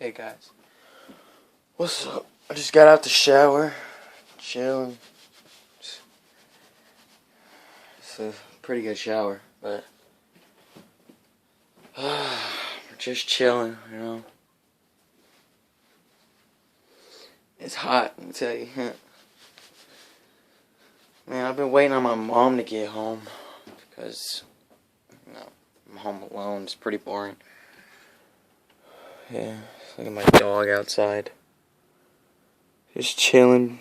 Hey guys, what's up? I just got out the shower, chilling. It's a pretty good shower, but we're just chilling, you know. It's hot, I tell you. Man, I've been waiting on my mom to get home because, I'm home alone. It's pretty boring. Yeah, look at my dog outside. Just chilling.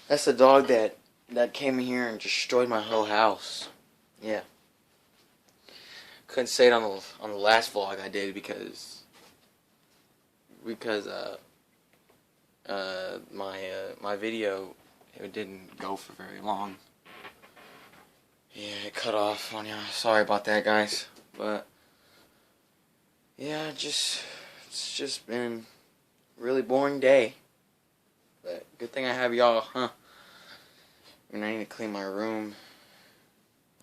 That's the dog that came in here and destroyed my whole house. Yeah. Couldn't say it on the last vlog I did because my video, it didn't go for very long. Yeah, it cut off on you. Sorry about that, guys. But yeah, it's just been a really boring day. But good thing I have y'all, huh? I mean, I need to clean my room.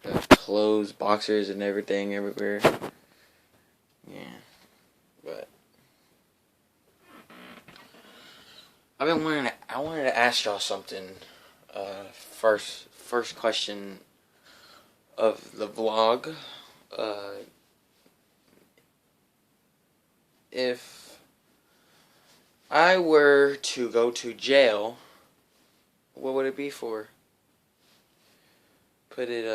The clothes, boxers, and everything everywhere. Yeah, but I wanted to ask y'all something. First question of the vlog. If I were to go to jail, what would it be for? Put it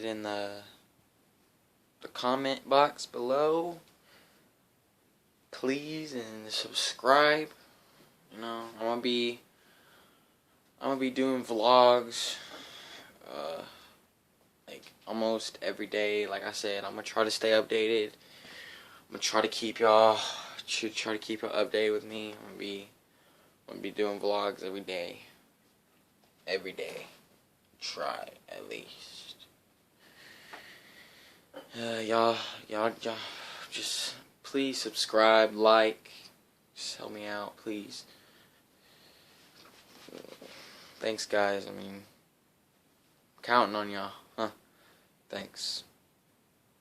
in the comment box below, please, and subscribe. You know, I'm gonna be doing vlogs, like almost every day. Like I said, I'm gonna try to stay updated. I'm gonna try to keep y'all updated with me. I'm gonna be doing vlogs every day. Every day. Try at least. Y'all just please subscribe, like, just help me out, please. Thanks, guys. I mean, counting on y'all, huh? Thanks.